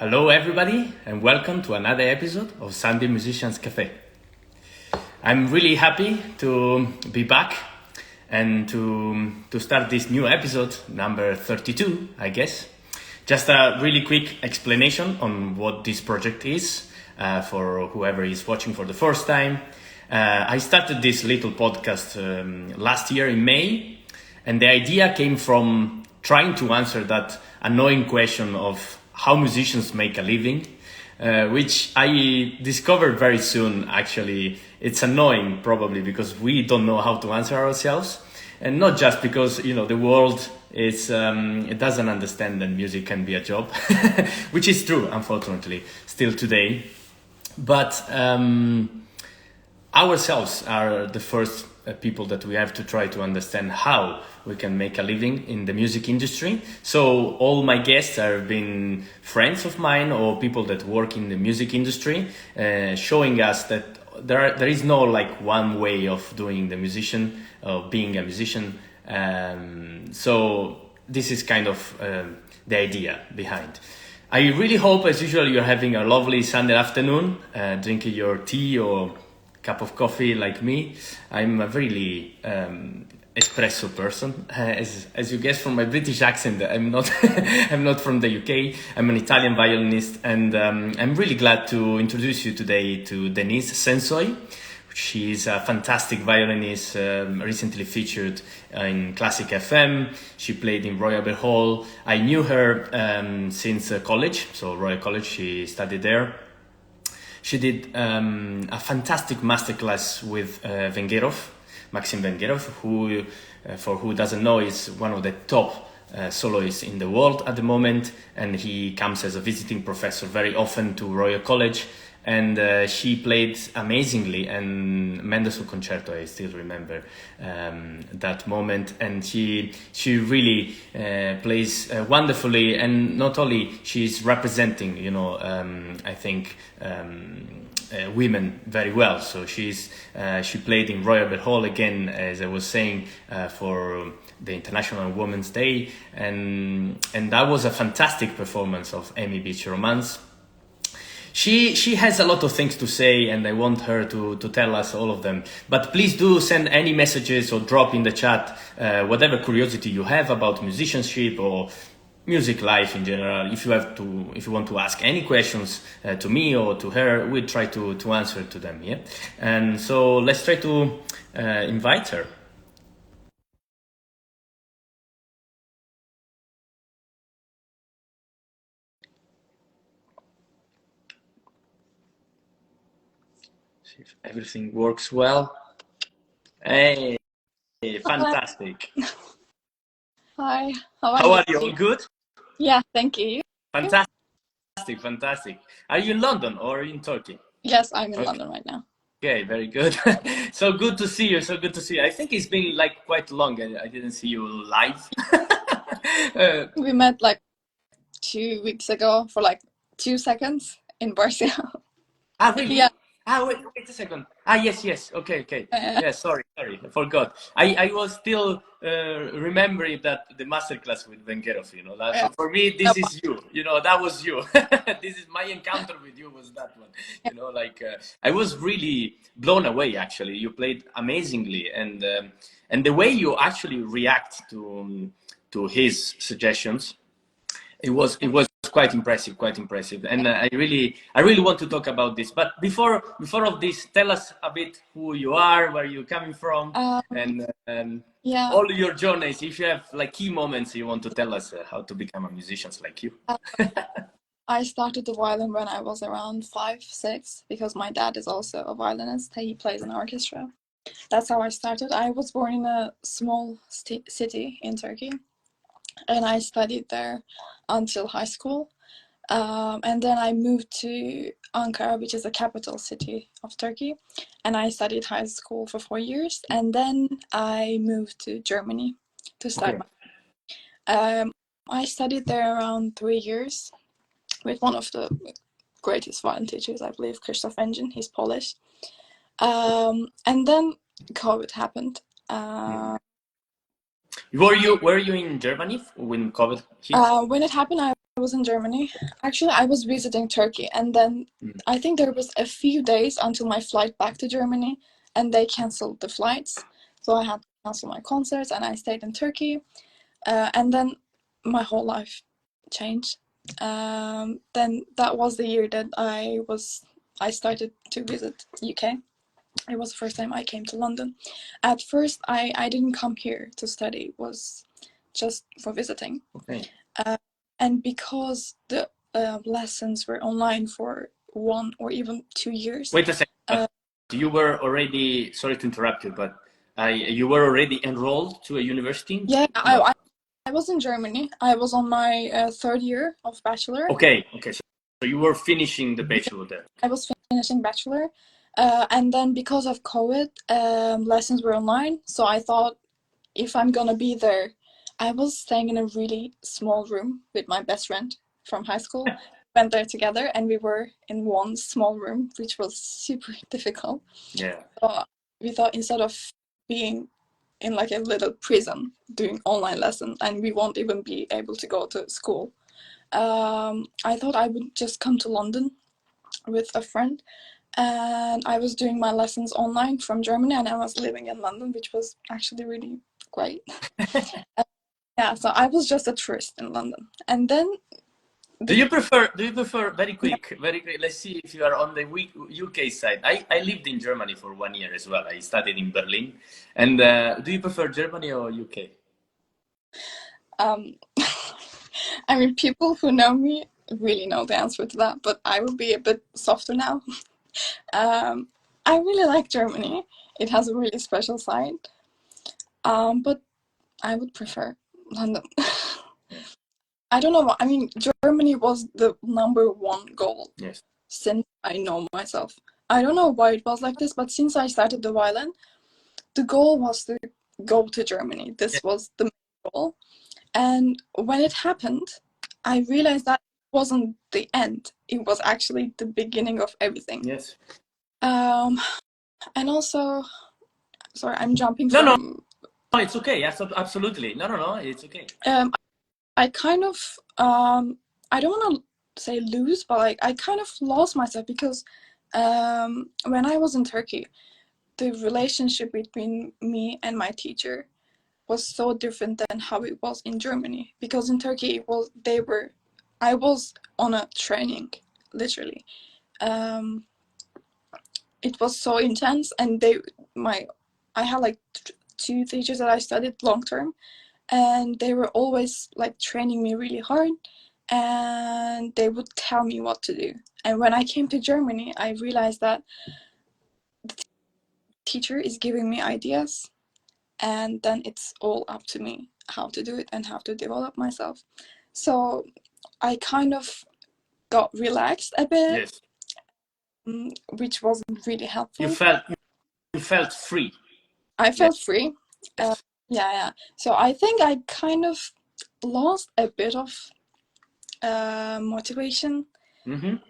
Hello everybody and welcome to another episode of Sunday Musicians Café. I'm really happy to be back and to start this new episode, number 32, I guess. Just a really quick explanation on what this project is for whoever is watching for the first time. I started this little podcast last year in May, and the idea came from trying to answer that annoying question of how musicians make a living, which I discovered very soon. Actually, it's annoying probably because we don't know how to answer ourselves, and not just because the world is it doesn't understand that music can be a job, which is true, unfortunately, still today. But ourselves are the first people that we have to try to understand how we can make a living in the music industry. So all my guests have been friends of mine or people that work in the music industry, showing us that there is no one way of doing the musician, of being a musician. So this is kind of the idea behind. I really hope, as usual, you're having a lovely Sunday afternoon, drinking your tea or cup of coffee like me. I'm a really espresso person. As you guess from my British accent, I'm not I'm not from the UK. I'm an Italian violinist, and I'm really glad to introduce you today to Deniz Sensoy. She's a fantastic violinist, recently featured in Classic FM. She played in 𝒕𝒉𝒊𝒏. I knew her since college, so Royal College, she studied there. She did a fantastic masterclass with Maxim Vengerov, who, for who doesn't know, is one of the top soloists in the world at the moment, and he comes as a visiting professor very often to Royal College. And she played amazingly, and Mendelssohn concerto, I still remember that moment. And she really plays wonderfully, and not only she's representing, I think women very well. So she played in 𝒕𝒉𝒊𝒏 again, as I was saying, for the International Women's Day, and that was a fantastic performance of 𝒕𝒉𝒊𝒏. She has a lot of things to say, and I want her to tell us all of them. But please do send any messages or drop in the chat whatever curiosity you have about musicianship or music life in general. If you want to ask any questions to me or to her, we'll try to answer to them. Yeah, and so let's try to invite her. See if everything works well. Hey, fantastic. Hi, How are you? All good? Yeah, thank you. Fantastic. Are you in London or in Turkey? Yes, I'm in London right now. Okay, very good. So good to see you. I think it's been quite long. I didn't see you live. We met 2 weeks ago for 2 seconds in Barcelona. Really? Yeah. Wait a second. Yes. Okay. Yeah, sorry, I forgot. I was still remembering that the masterclass with Vengerov, So for me, this is you. That was you. This is my encounter with you, was that one. I was really blown away. Actually, you played amazingly, and the way you actually react to his suggestions, it was quite impressive, and I really want to talk about this. But before of this, tell us a bit who you are, where you're coming from, and Yeah. all your journeys. If you have key moments you want to tell us how to become a musician like you. I started the violin when I was around 5, 6, because my dad is also a violinist. He plays in orchestra. That's how I started. I was born in a small city in Turkey, and I studied there until high school. And then I moved to Ankara, which is the capital city of Turkey, and I studied high school for 4 years, and then I moved to Germany to start. Okay. I studied there around 3 years with one of the greatest violin teachers, I believe, Krzysztof Engin. He's Polish. And then COVID happened. Were you in Germany when COVID hit? When it happened, I was in Germany. Actually, I was visiting Turkey, and then I think there was a few days until my flight back to Germany, and they canceled the flights. So I had to cancel my concerts, and I stayed in Turkey. And then my whole life changed. Then that was the year that I started to visit UK. It was the first time I came to London. At first, I didn't come here to study. It was just for visiting. Okay. And because the lessons were online for 1 or even 2 years. Wait a second. You were already, sorry to interrupt you, but you were already enrolled to a university? Yeah, No. I was in Germany. I was on my 3rd year of bachelor. Okay. So you were finishing the bachelor there. I was finishing bachelor. And then because of COVID, lessons were online. So I thought, if I'm gonna be there, I was staying in a really small room with my best friend from high school. Went there together, and we were in one small room, which was super difficult. Yeah. So we thought, instead of being in like a little prison doing online lessons, and we won't even be able to go to school, I thought I would just come to London with a friend. And I was doing my lessons online from Germany, and I was living in London, which was actually really great. Yeah, so I was just a tourist in London. And then do you prefer very quick, let's see if you are on the UK side. I lived in Germany for 1 year as well. I studied in Berlin. And do you prefer Germany or UK? I mean, people who know me really know the answer to that, but I will be a bit softer now. I really like Germany. It has a really special side. But I would prefer London. I don't know. I mean, Germany was the #1 goal. Yes. Since I know myself. I don't know why it was like this, but since I started the violin, the goal was to go to Germany. This was the main goal. And when it happened, I realized that it wasn't the end. It was actually the beginning of everything. Yes. And also, sorry, I'm jumping No, it's okay. Yes, absolutely. No, it's okay. I kind of, I don't want to say lose, but like I kind of lost myself, because when I was in Turkey, the relationship between me and my teacher was so different than how it was in Germany. Because in Turkey, I was on a training, literally. It was so intense, and I had like 2 teachers that I studied long term, and they were always like training me really hard, and they would tell me what to do. And when I came to Germany, I realized that the teacher is giving me ideas, and then it's all up to me how to do it and how to develop myself. So I kind of got relaxed a bit. Yes. Which wasn't really helpful. You felt free. I felt free. Yeah. So I think I kind of lost a bit of motivation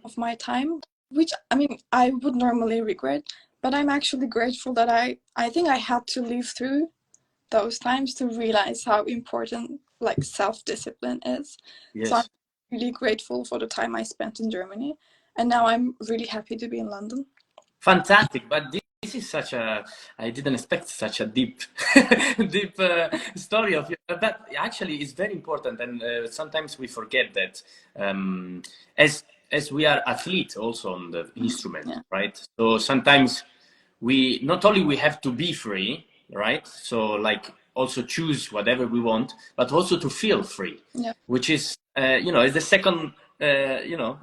of my time, which, I mean, I would normally regret, but I'm actually grateful that I think I had to live through those times to realize how important like self-discipline is. Yes. So I'm really grateful for the time I spent in Germany, and now I'm really happy to be in London. Fantastic, but this is I didn't expect such a deep story of you. But actually, it's very important, and sometimes we forget that as we are athletes also on the instrument, right? So sometimes not only we have to be free, right? So like also choose whatever we want, but also to feel free, which is is the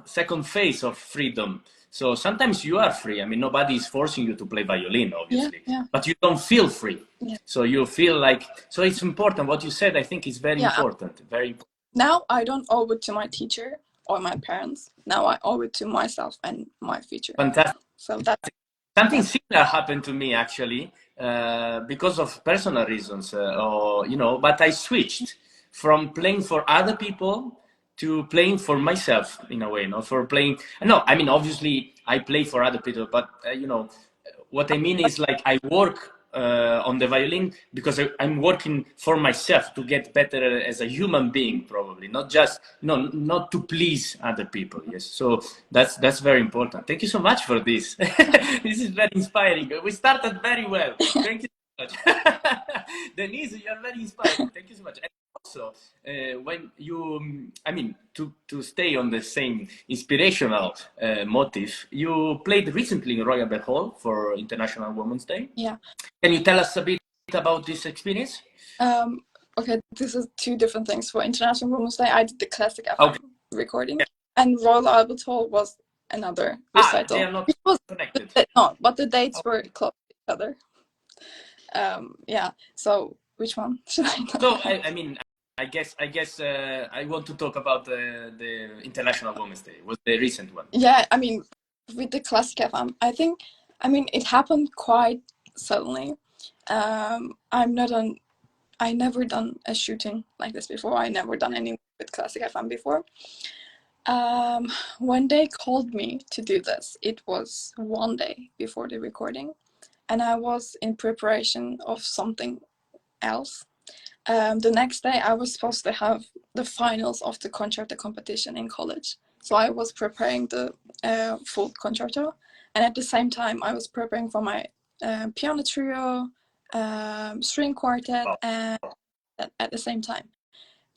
second phase of freedom. So sometimes you are free. I mean, nobody is forcing you to play violin, obviously, but you don't feel free. So you feel like, so it's important. What you said, I think, is very important. Very important. Now I don't owe it to my teacher or my parents. Now I owe it to myself and my future. Fantastic. So that's something similar happened to me actually, because of personal reasons, but I switched from playing for other people to playing for myself in a way, not for playing. No, I mean, obviously I play for other people, but what I mean is like I work on the violin because I'm working for myself to get better as a human being, probably not just not to please other people. Yes, so that's very important. Thank you so much for this. This is very inspiring. We started very well. Thank you so much. Deniz, you are very inspiring. Thank you so much. And also, when you, I mean, to stay on the same inspirational motive, you played recently in Royal Albert Hall for International Women's Day. Yeah. Can you tell us a bit about this experience? Okay, this is two different things. For International Women's Day, I did the classic FM recording, and Royal Albert Hall was another recital. They are not connected. No, but the dates were close to each other. Yeah. So which one should I know? So I mean, I guess I want to talk about the International Women's Day. Was the recent one? Yeah, I mean, with the classic FM, I mean, it happened quite suddenly. I never done a shooting like this before. I never done any with classic FM before. When they called me to do this, it was one day before the recording, and I was in preparation of something else. The next day, I was supposed to have the finals of the concerto competition in college. So I was preparing the full concerto, and at the same time, I was preparing for my piano trio, string quartet, and at the same time,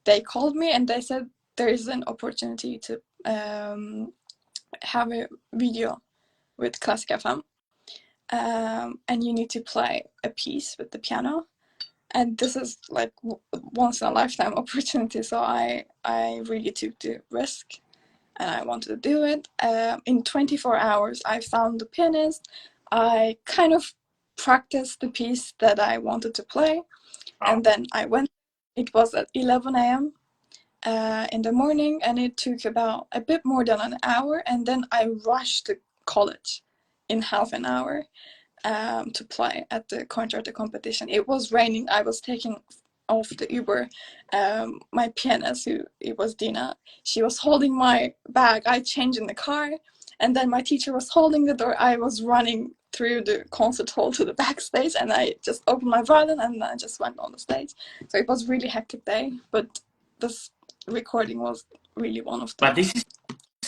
they called me and they said there is an opportunity to have a video with Classic FM, and you need to play a piece with the piano. And this is like once in a lifetime opportunity, so I really took the risk, and I wanted to do it. In 24 hours, I found the pianist. I kind of practiced the piece that I wanted to play, and then I went. It was at 11 a.m. In the morning, and it took about a bit more than an hour, and then I rushed to college in half an hour. To play at the concerto competition. It was raining. I was taking off the Uber. My pianist, it was Dina, she was holding my bag. I changed in the car, and then my teacher was holding the door. I was running through the concert hall to the backstage, and I just opened my violin and I just went on the stage. So it was really hectic day, but this recording was really one of them. But this is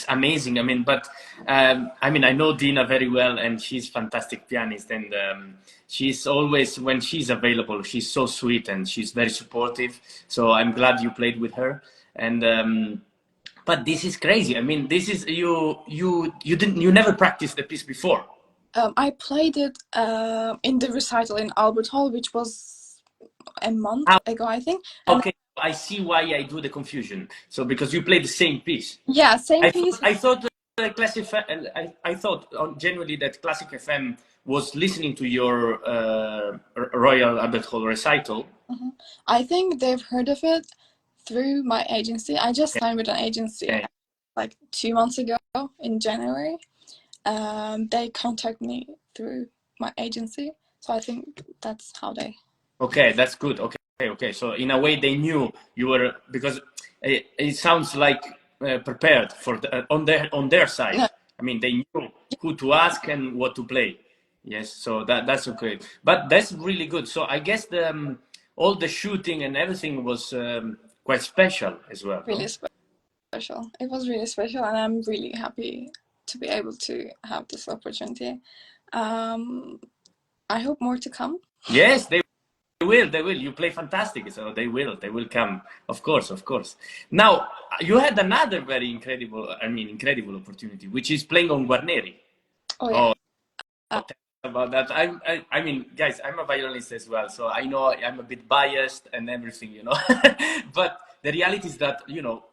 amazing. I mean, but I mean, I know Dina very well, and she's fantastic pianist, and she's always, when she's available, she's so sweet and she's very supportive. So I'm glad you played with her. And but this is crazy. I mean, this is you never practiced the piece before. I played it in the recital in Albert Hall, which was a month ago, I think. And okay, I see why I do the confusion. So because you played the same piece. Yeah, same piece. I thought Classic. I thought genuinely that Classic FM was listening to your Royal Albert Hall recital. Mm-hmm. I think they've heard of it through my agency. I just signed with an agency like 2 months ago in January. They contact me through my agency, so I think that's how they. Okay, that's good. Okay. So in a way, they knew you were, because it sounds like prepared for on their side. No. I mean, they knew who to ask and what to play. Yes, so that's okay. But that's really good. So I guess all the shooting and everything was quite special as well. Really special. It was really special, and I'm really happy to be able to have this opportunity. I hope more to come. Yes, they will. You play fantastic, so they will come. Of course. Now, you had another very incredible opportunity, which is playing on Guarneri. Oh, yeah. Tell us about that. I mean, guys, I'm a violinist as well, so I know I'm a bit biased and everything, but the reality is that,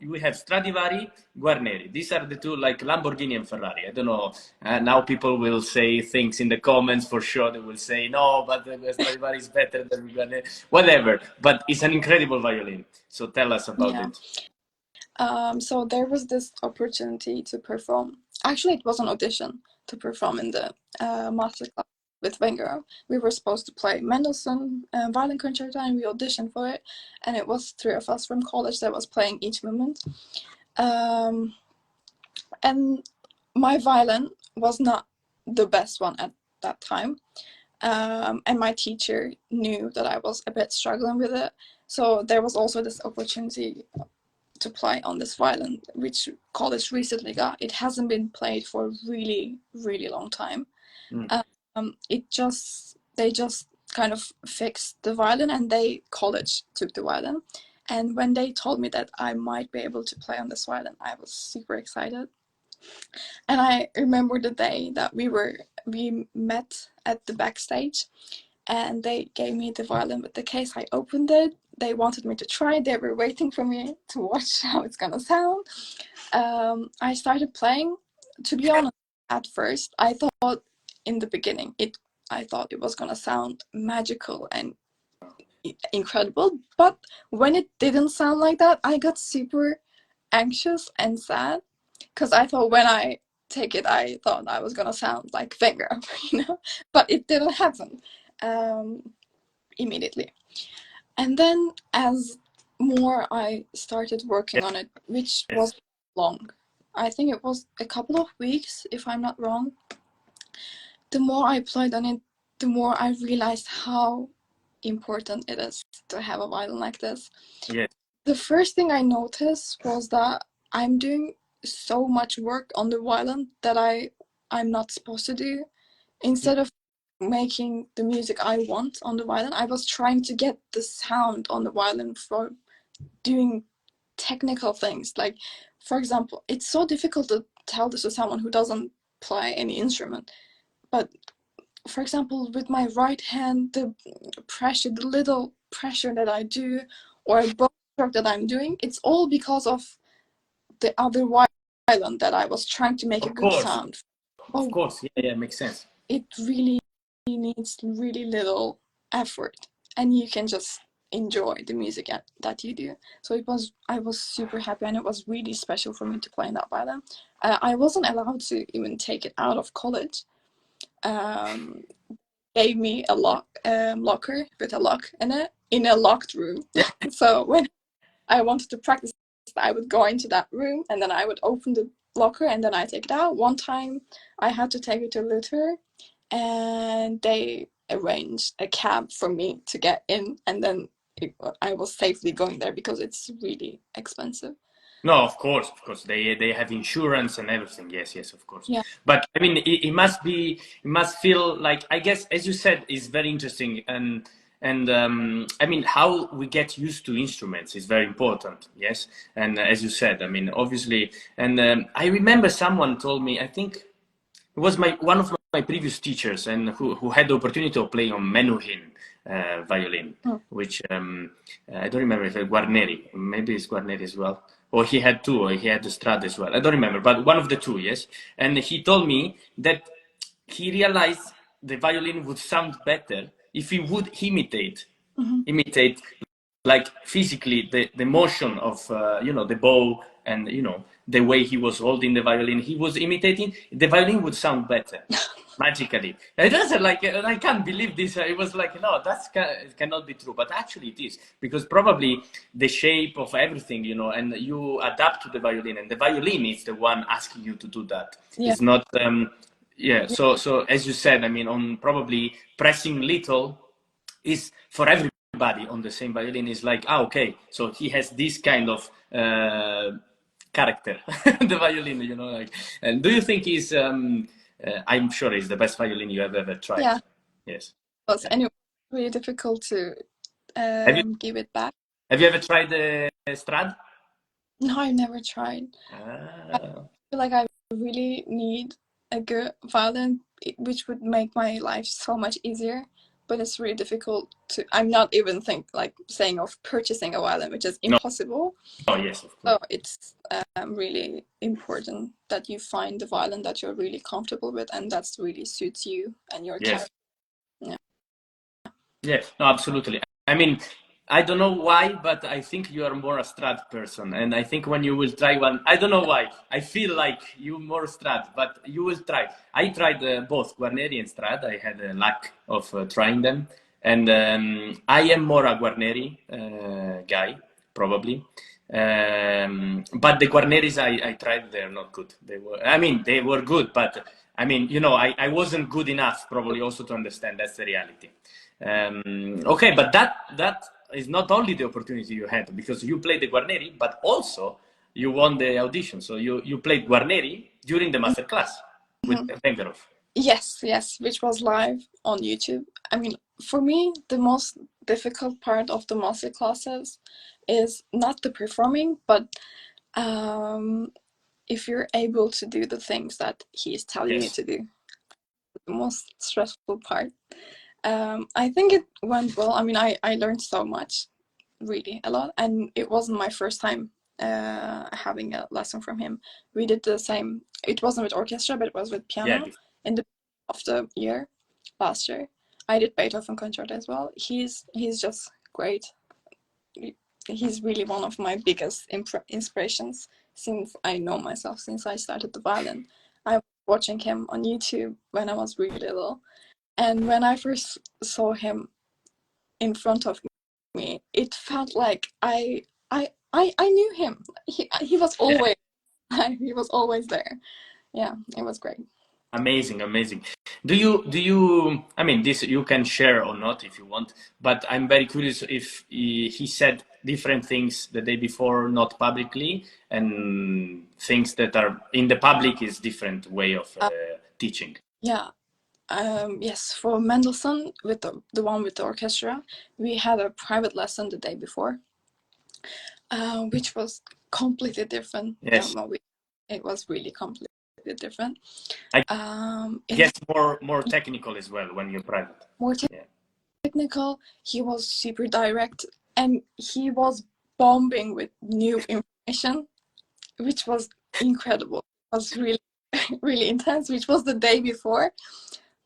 we have Stradivari, Guarneri. These are the two, like Lamborghini and Ferrari. I don't know. Now people will say things in the comments, for sure. They will say, no, but Stradivari is better than Guarneri. Whatever. But it's an incredible violin. So tell us about it. So there was this opportunity to perform. Actually, it was an audition to perform in the masterclass with Wenger. We were supposed to play Mendelssohn violin concerto, and we auditioned for it. And it was 3 of us from college that was playing each movement. And my violin was not the best one at that time. and my teacher knew that I was a bit struggling with it. So there was also this opportunity to play on this violin, which called 𝒕𝒉�𝒊𝒏. It hasn't been played for a really, really long time. They just kind of fixed the violin, and they college took the violin. And when they told me that I might be able to play on this violin, I was super excited. And I remember the day that we met at the backstage, and they gave me the violin with the case. I opened it. They wanted me to try. They were waiting for me to watch how it's gonna sound. I started playing. To be honest, at first, I thought in the beginning I thought it was gonna sound magical and incredible. But when it didn't sound like that, I got super anxious and sad, because I thought when I take it, I thought I was gonna sound like Finger, but it didn't happen immediately. And then as more I started working on it, which was long, I think it was a couple of weeks, if I'm not wrong, the more I played on it, the more I realized how important it is to have a violin like this. Yeah. The first thing I noticed was that I'm doing so much work on the violin that I'm not supposed to do. Instead of making the music I want on the violin, I was trying to get the sound on the violin for doing technical things. Like, for example, it's so difficult to tell this to someone who doesn't play any instrument. But for example, with my right hand, the pressure, the little pressure that I do, or a bow stroke that I'm doing, it's all because of the other violin that I was trying to make a good sound. Of course, yeah, makes sense. It really needs really little effort, and you can just enjoy the music that you do. So I was super happy, and it was really special for me to play in that violin. I wasn't allowed to even take it out of college. Gave me a locker with a lock in it, in a locked room. So when I wanted to practice, I would go into that room, and then I would open the locker, and then I take it out. One time I had to take it to Luther, and they arranged a cab for me to get in, and then I was safely going there, because it's really expensive. No, of course, they have insurance and everything. Yes, of course. Yeah. But I mean, it must feel like, I guess, as you said, is very interesting, and I mean, how we get used to instruments is very important. Yes, and as you said, I mean, obviously, and I remember someone told me, I think it was one of my previous teachers, and who had the opportunity of playing on Menuhin violin, which I don't remember if Guarneri, maybe it's Guarneri as well. Or he had two, or he had the Strad as well. I don't remember, but one of the two, yes. And he told me that he realized the violin would sound better if he would imitate like physically the motion of the bow, and the way he was holding the violin. He was imitating. The violin would sound better. Magically. It doesn't, like, I can't believe this. It was like, no, it cannot be true, but actually it is, because probably the shape of everything, and you adapt to the violin, and the violin is the one asking you to do that. Yeah. It's not, so as you said, I mean, on probably pressing little is for everybody on the same violin is like, okay, so he has this kind of character, the violin, like, and do you think he's, I'm sure it's the best violin you have ever tried. Yeah. Yes. But anyway, really difficult to give it back. Have you ever tried the Strad? No, I've never tried. I feel like I really need a good violin, which would make my life so much easier. But it's really difficult to. I'm not even saying of purchasing a violin, which is impossible. No. Oh yes, of course. So it's really important that you find the violin that you're really comfortable with, and that really suits you and your character. Yeah, no, absolutely. I mean, I don't know why, but I think you are more a Strad person, and I think when you will try one, I don't know why, I feel like you more Strad, but you will try. I tried both Guarneri and Strad. I had the luck of trying them, and I am more a Guarneri guy, probably. But the Guarneris I tried, they're not good. They were good, but I mean, you know, I wasn't good enough probably also to understand that's the reality. Okay, but that is not only the opportunity you had because you played the Guarneri, but also you won the audition. So you played Guarneri during the master class with Vengerov. Yes, yes, which was live on YouTube. I mean, for me, the most difficult part of the master classes is not the performing, but if you're able to do the things that he is telling you Yes. to do, the most stressful part. I think it went well. I mean, I learned so much, really a lot, and it wasn't my first time having a lesson from him. We did the same. It wasn't with orchestra, but it was with piano Yeah. in the of the year last year. I did Beethoven concerto as well. He's just great. He's really one of my biggest inspirations since I know myself, since I started the violin. I was watching him on YouTube when I was really little, and when I first saw him in front of me, it felt like I knew him. He was always he was always there. Yeah, it was great. Amazing, amazing. Do you, I mean, this you can share or not if you want, but I'm very curious if he said different things the day before, not publicly, and things that are in the public is different way of teaching. Yeah. Yes, for Mendelssohn, with the one with the orchestra, we had a private lesson the day before, which was completely different than Yes, what we. It was really completely different. I In guess more technical as well when you're private. more Yeah. technical, he was super direct, and he was bombing with new information, which was incredible. It was really really intense, which was the day before,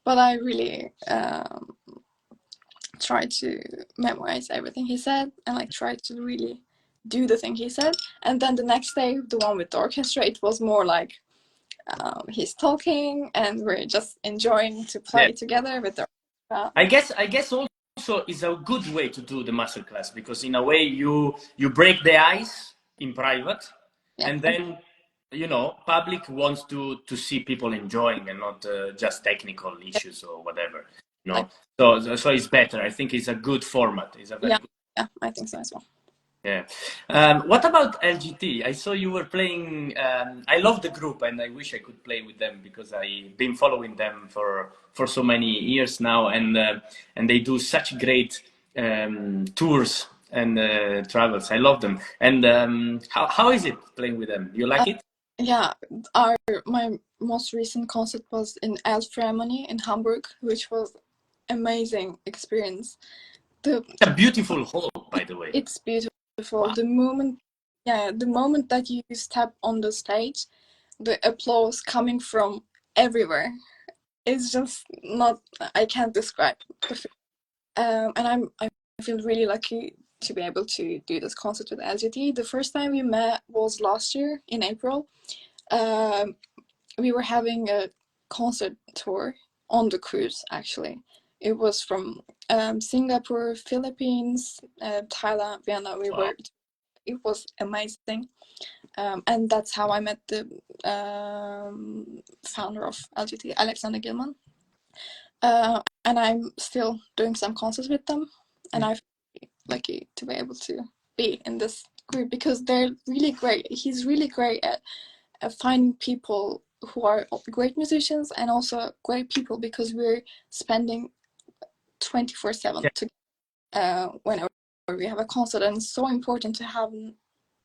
but I really tried to memorize everything he said and like try to really do the thing he said. And then the next day, the one with the orchestra, it was more like he's talking and we're just enjoying to Yeah. play together with the orchestra. I guess also is a good way to do the master class because in a way you break the ice in private, Yeah, and then you know public wants to see people enjoying and not just technical issues or whatever. You like know, so it's better. I think it's a good format. It's a very yeah, good. yeah, I think so as well. Yeah. What about LGT? I saw you were playing. I love the group, and I wish I could play with them because I've been following them for so many years now, and they do such great tours and travels. I love them. And how is it playing with them? You like it? Yeah, my most recent concert was in 𝒕𝒉𝒊𝒏 in Hamburg, which was amazing experience. The It's a beautiful hall, by the way. It's beautiful. Wow. The moment that you step on the stage, the applause coming from everywhere is just not. I can't describe. And I feel really lucky to be able to do this concert with LGT. The first time we met was last year in April. We were having a concert tour on the cruise, actually. It was from Singapore, Philippines, Thailand, Vienna. Wow. It was amazing. And that's how I met the founder of LGT, Alexander Gilman. And I'm still doing some concerts with them, and I'm lucky to be able to be in this group because they're really great. He's really great at finding people who are great musicians and also great people because we're spending 24/7 whenever we have a concert, and it's so important to have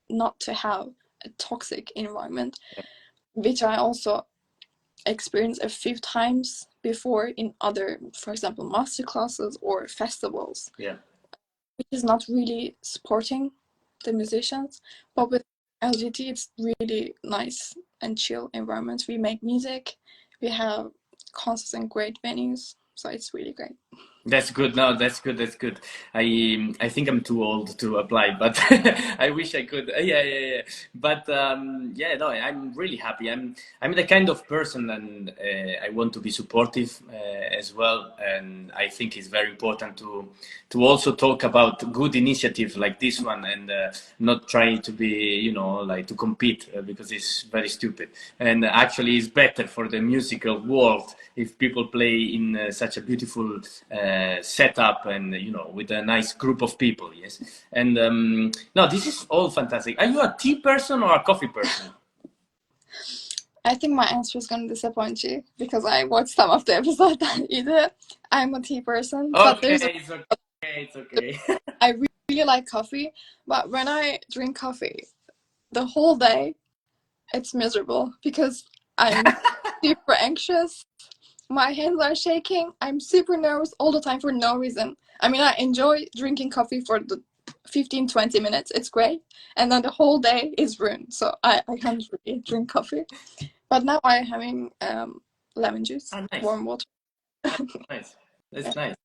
not to have a toxic environment, which I also experienced a few times before in other, for example, master classes or festivals, Yeah. which is not really supporting the musicians. But with LGT, it's really nice and chill environment. We make music, we have concerts in great venues, so it's really great. That's good. No, that's good. That's good. I think I'm too old to apply, but I wish I could. Yeah, yeah, yeah. But yeah, no, I'm really happy. I'm the kind of person, and I want to be supportive as well. And I think it's very important to also talk about good initiatives like this one, and not trying to be, like to compete because it's very stupid. And actually, it's better for the musical world if people play in such a beautiful setup and with a nice group of people. Yes, and no, this is all fantastic. Are you a tea person or a coffee person? I think my answer is going to disappoint you because I watched some of the episodes. Either I'm a tea person, but Okay, it's okay. It's okay. I really like coffee. But when I drink coffee, the whole day it's miserable because I'm super anxious. My hands are shaking. I'm super nervous all the time for no reason. I mean, I enjoy drinking coffee for the 15-20 minutes. It's great. And then the whole day is ruined. So I can't really drink coffee. But now I'm having lemon juice, Ah, nice. warm water. Nice. That's nice.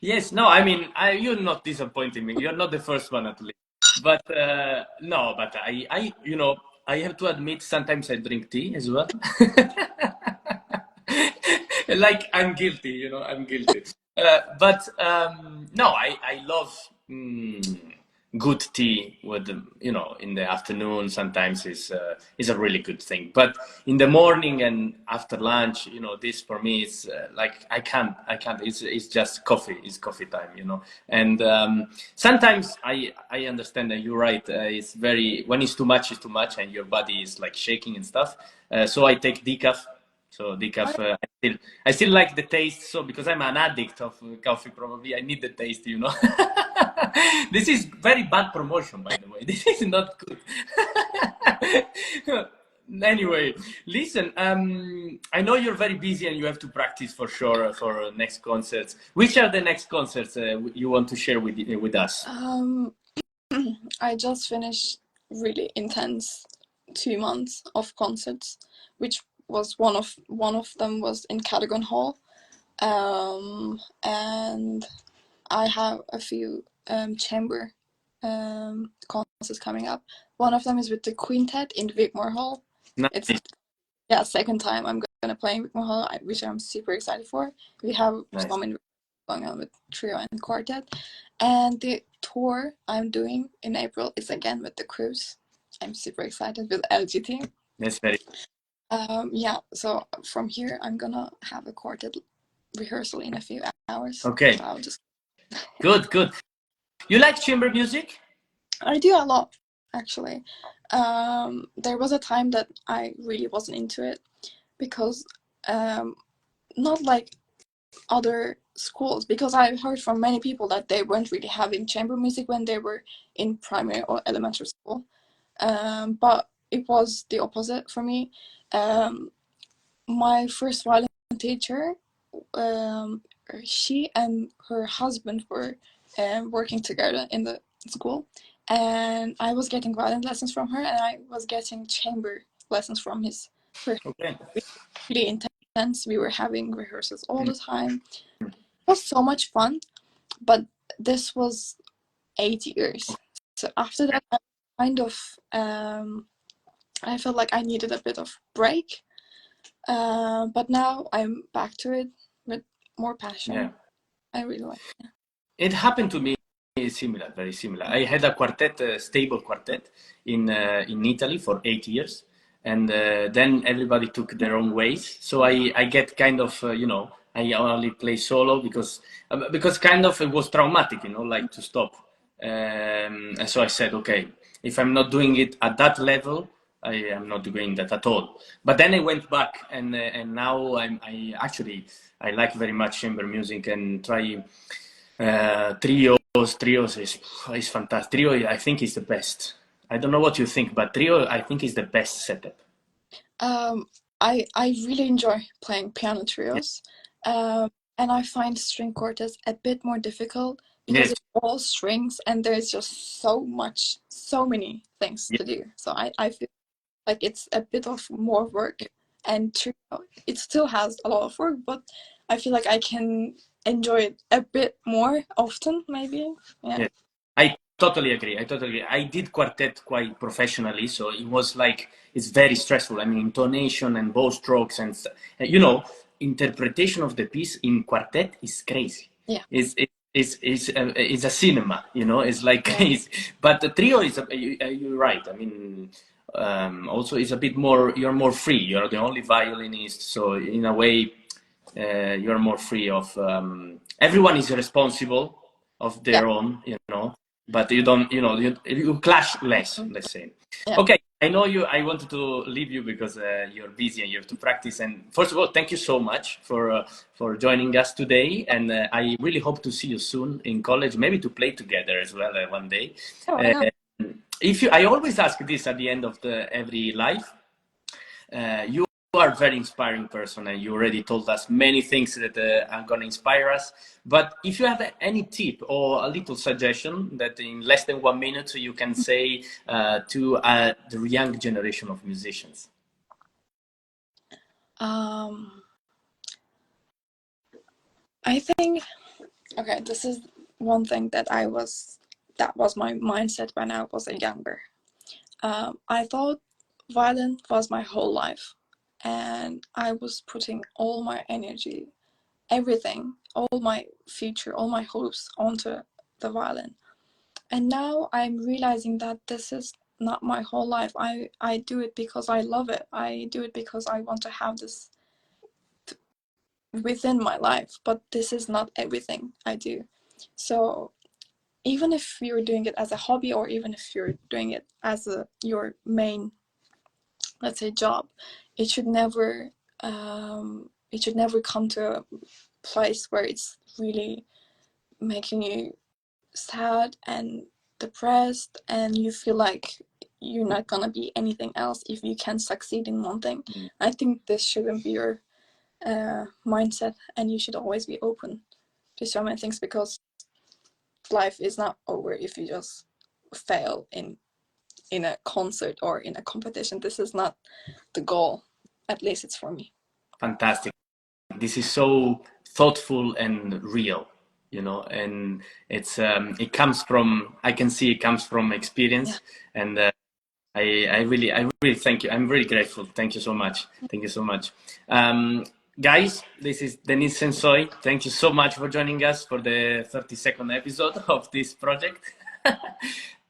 Yes, no, I mean, you're not disappointing me. You're not the first one at least. But no, but I have to admit sometimes I drink tea as well. Like I'm guilty, I'm guilty. But no, I love good tea with in the afternoon. Sometimes is a really good thing. But in the morning and after lunch, this for me is like I can't. It's just coffee. It's coffee time, And sometimes I understand that you're right. It's very when it's too much, and your body is like shaking and stuff. So I take decaf. So decaf, I still like the taste. So because I'm an addict of coffee, probably I need the taste. This is very bad promotion, by the way. This is not good. Anyway, listen. I know you're very busy and you have to practice for sure for next concerts. Which are the next concerts you want to share with us? I just finished really intense 2 months of concerts, which was one of them was in Cadogan Hall, and I have a few chamber concerts coming up. One of them is with the quintet in Wigmore Hall. It's Nice, second time I'm gonna play in Wigmore Hall, which I'm super excited for. We have nice. some going on with trio and quartet, and the tour I'm doing in April is again with the cruise. I'm super excited with LGT. That's very Yeah, so from here I'm gonna have a quartet rehearsal in a few hours. okay. So I'll just Good, good. You like chamber music? I do a lot actually. There was a time that I really wasn't into it because not like other schools, because I heard from many people that they weren't really having chamber music when they were in primary or elementary school. But it was the opposite for me. My first violin teacher, um, she and her husband were working together in the school, and I was getting violin lessons from her, and I was getting chamber lessons from her. Okay. Really intense. We were having rehearsals all the time. It was so much fun, but this was 8 years. So after that, I kind of I felt like I needed a bit of break. But now I'm back to it with more Yeah. passion. I really like it. It happened to me similar, very similar. I had a quartet, a stable quartet in Italy for 8 years, and then everybody took their own ways. So I get kind of I only play solo because kind of it was traumatic, like to stop. And so I said, okay, if I'm not doing it at that level, I am not doing that at all. But then I went back, and now I like very much chamber music and try. Trios is fantastic. Trio, I think, is the best. I don't know what you think, but trio, I think, is the best setup. Um, I really enjoy playing piano Yeah. trios, and I find string quartets a bit more difficult because Yes. it's all strings and there's just so many things Yeah. to do. So I feel like it's a bit of more work, and trio, it still has a lot of work, but I feel like I can enjoy it a bit more often, maybe. Yeah. Yeah. I totally agree. I totally agree. I did quartet quite professionally, so it was like it's very stressful. I mean, intonation and bow strokes and you know, interpretation of the piece in quartet is crazy. Yeah. It's a cinema, you know. It's like Yeah. but the trio is you're right. I mean, also it's a bit more. You're more free. You're the only violinist, so in a way, you're more free of. Everyone is responsible of Yeah. their own, you know, but you don't, you know, you clash less, let's say. Yeah. Okay, I know you. I wanted to leave you because you're busy and you have to practice. And first of all, thank you so much for joining us today. And I really hope to see you soon in college, maybe to play together as well one day. Oh, why not? If you, I always ask this at the end of the every live. You are a very inspiring person, and you already told us many things that are going to inspire us. But if you have any tip or a little suggestion that in less than 1 minute you can say to the young generation of musicians. I think, okay, this is one thing that was my mindset when I was younger. I thought violin was my whole life, and I was putting all my energy, everything, all my future, all my hopes onto the violin. And now I'm realizing that this is not my whole life. I do it because I love it. I do it because I want to have this within my life, but this is not everything I do. So even if you're doing it as a hobby, or even if you're doing it as your main, let's say, job, it should never come to a place where it's really making you sad and depressed, and you feel like you're not gonna be anything else if you can succeed in one thing. I think this shouldn't be your mindset, and you should always be open to so many things, because life is not over if you just fail in a concert or in a competition. This is not the goal. At least it's for me. Fantastic. This is so thoughtful and real, you know, and it's it comes from, I can see it comes from experience. Yeah. And I really thank you. I'm really grateful. Thank you so much. Thank you so much. Guys, this is Deniz Sensoy. Thank you so much for joining us for the 32nd episode of this project.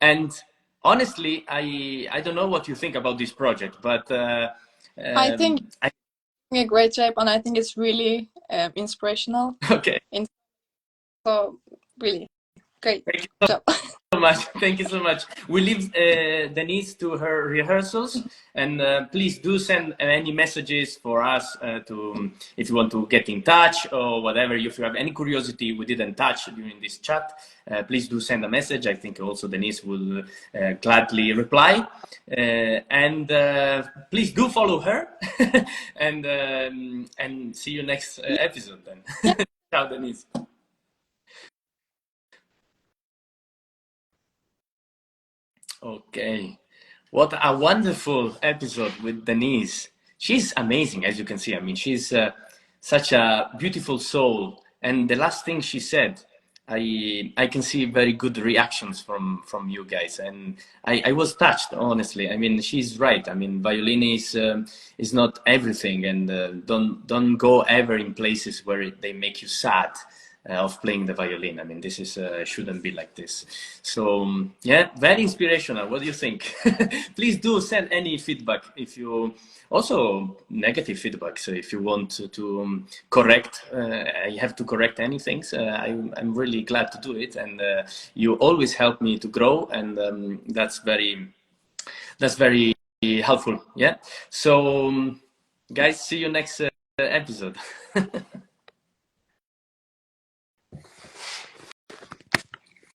And honestly, I don't know what you think about this project, but I think a great shape, and I think it's really inspirational. Okay. So really great job. So much. Thank you so much. We leave Deniz to her rehearsals, and please do send any messages for us to if you want to get in touch or whatever. If you have any curiosity we didn't touch during this chat, please do send a message. I think also Deniz will gladly reply. And please do follow her, and see you next episode then. Ciao, Deniz. Okay, what a wonderful episode with Deniz. She's amazing, as you can see. I mean, she's such a beautiful soul. And the last thing she said, I can see very good reactions from you guys, and I was touched, honestly. I mean, she's right. I mean, violin is not everything, and don't go ever in places where they make you sad. Of playing the violin. I mean, this is shouldn't be like this. So yeah, very inspirational. What do you think? Please do send any feedback if you also negative feedback. So if you want to correct, I have to correct anything. I'm really glad to do it, and you always help me to grow, and that's very helpful. Yeah. So guys, see you next episode.